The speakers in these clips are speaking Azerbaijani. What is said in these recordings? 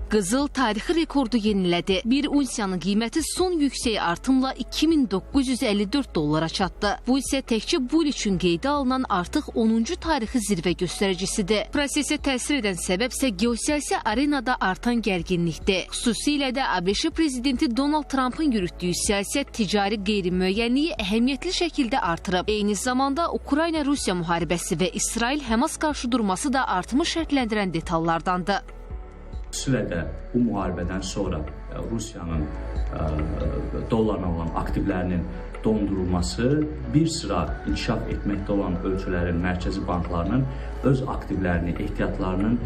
Qızıl tarixi rekordu yenilədi. Bir unsiyanın qiyməti son yüksək artımla 2954 dollara çatdı. Bu isə təkcə bu il üçün qeydə alınan artıq 10-cu tarixi zirvə göstəricisidir. Prosesə təsir edən səbəb isə geosiyasi arenada artan gərginlikdir. Xüsusilə də ABŞ prezidenti Donald Trump'ın yürütdüyü siyasət ticari qeyri-müəyyənliyi əhəmiyyətli şəkildə artırıb. Eyni zamanda Ukrayna-Rusiya müharibəsi və İsrail-Həmas qarşıdurması da artımı şərtləndirən detallardandır. Xüsusilə də bu müharibədən sonra Rusiyanın dollarla olan aktivlərinin dondurulması bir sıra inkişaf etməkdə olan ölkələrin mərkəzi banklarının öz aktivlərini, ehtiyatlarının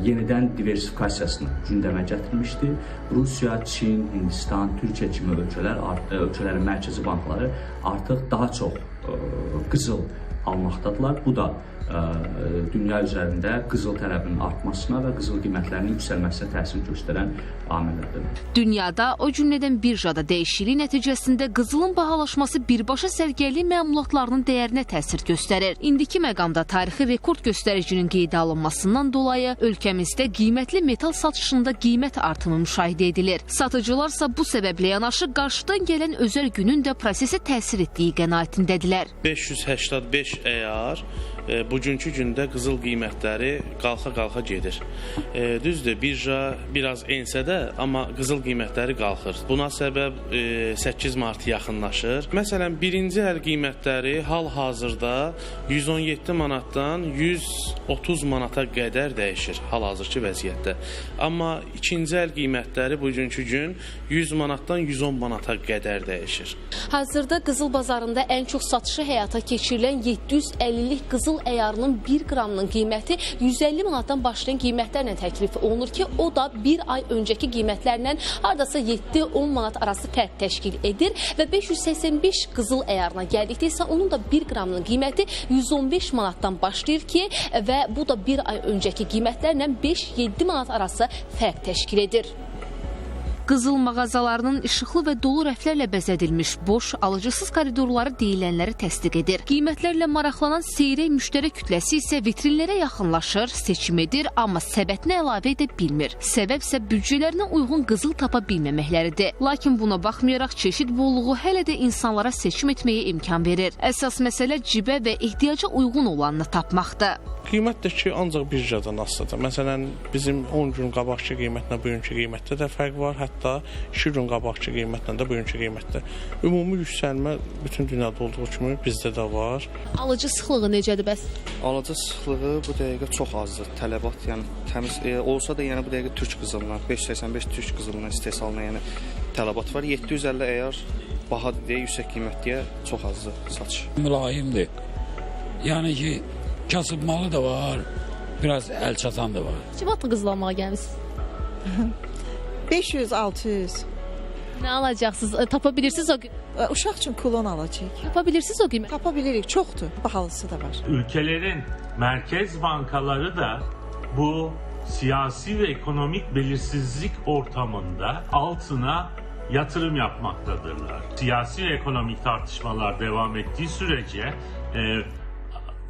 yenidən diversifikasiyasını gündəmə gətirmişdi. Rusiya, Çin, Hindistan, Türkiyə kimi ölkələrin mərkəzi bankları artıq daha çox qızıl almaqdadılar. Bu da dünya üzərində qızıl tələbinin artmasına və qızıl qiymətlərinin yüksəlməsinə təsir göstərən amillərdir. Dünyada, o cümlədən birjada dəyişiklik nəticəsində qızılın bahalaşması birbaşa sərgərlik məmulatlarının dəyərinə təsir göstərir. İndiki məqamda tarixi rekord göstəricinin qeydə alınmasından dolayı ölkəmizdə qiymətli metal satışında qiymət artımı müşahidə edilir. Satıcılarsa bu səbəblə yanaşı qarşıdan gələn özəl günün də prosesə təsir etdiyi qənaətindədirlər. 585 əyar bugünkü gündə qızıl qiymətləri qalxa-qalxa gedir. Düzdür, birja biraz ensə də, amma qızıl qiymətləri qalxır. Buna səbəb 8 Mart yaxınlaşır. Məsələn, birinci əl qiymətləri hal-hazırda 117 manatdan 130 manata qədər dəyişir hal-hazırki vəziyyətdə. Amma ikinci əl qiymətləri bugünkü gün 100 manatdan 110 manata qədər dəyişir. Hazırda qızıl bazarında ən çox satışı həyata keçirilən 750-lik qızıl əyarının 1 qramının qiyməti 150 manatdan başlayan qiymətlərlə təklif olunur ki, o da bir ay öncəki qiymətlərlə hardasa 7-10 manat arası fərq təşkil edir və 585 qızıl əyarına gəldikdə isə onun da 1 qramının qiyməti 115 manatdan başlayır ki, və bu da bir ay öncəki qiymətlərlə 5-7 manat arası fərq təşkil edir. Qızıl mağazalarının işıqlı və dolu rəflərlə bəzədilmiş boş, alıcısız koridorları deyilənləri təsdiq edir. Qiymətlərlə maraqlanan seyrək müştəri kütləsi isə vitrinlərə yaxınlaşır, seçim edir, amma səbətinə əlavə edə bilmir. Səbəb isə büdcələrinə uyğun qızıl tapa bilməməkləridir. Lakin buna baxmayaraq çeşid bolluğu hələ də insanlara seçim etməyə imkan verir. Əsas məsələ cibə və ehtiyaca uyğun olanını tapmaqdır. Qiymət də ki, ancaq birjadan asılıdır. Məsələn, bizim 10 gün qabaqçı qiymətlə bugünkü qiymətdə də fərq var. Hətta 2 gün qabaqçı qiymətlə də bugünkü qiymətdə. Ümumi yüksəlmə bütün dünyada olduğu kimi bizdə də var. Alıcı sıxlığı necədir bəs? Alıcı sıxlığı bu dəqiqə çox azdır. Tələbat, yəni təmiz olsa da, yəni bu dəqiqə türk qızılından, 585 türk qızılından istehsalına yəni tələbat var. 750 əyar bahadır deyə, yüksək qiymət deyə çox azdır satış. Mülayimdir. Yəni ki, kasıb malı da var, biraz əl çatan da var. Neçə vaxtı qızıllanmağa gəlmisiniz? 500-600. Nə alacaqsınız? Tapa bilirsiniz o gün? Uşaq üçün kulon alacaq. Tapa bilirsiniz o qiymət? Tapa bilirik, çoxdur. Bahalısı da var. Ülkelerin merkez bankaları da bu siyasi ve ekonomik belirsizlik ortamında altına yatırım yapmaktadırlar. Siyasi ve ekonomik tartışmalar devam ettiği sürece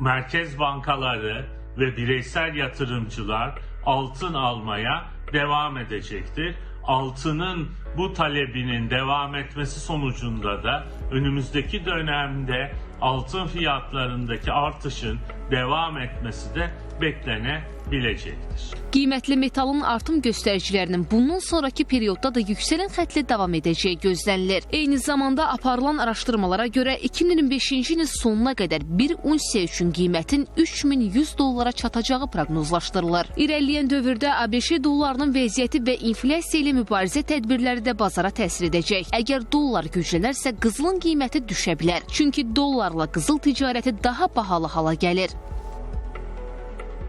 merkez bankaları ve bireysel yatırımcılar altın almaya devam edecektir. Altının bu talebinin devam etmesi sonucunda da önümüzdeki dönemde altın fiyatlarındaki artışın devam etmesi de beklenebilecektir. Qiymətli metalın artım göstəricilərinin bundan sonraki periodda da yüksələn xətlə davam edəcəyi gözlənilir. Eyni zamanda aparılan araşdırmalara görə 2025-ci ilin sonuna qədər bir unsiya üçün qiymətin 3100 dollara çatacağı proqnozlaşdırılır. İrəliyən dövrdə ABŞ dollarının vəziyyəti və inflyasiya ilə mübarizə tədbirləri də bazara təsir edəcək. Əgər dollar güclənərsə qızılın qiyməti düşə bilər. Çünki dollarla qızıl ticarəti daha bahalı hala gəlir.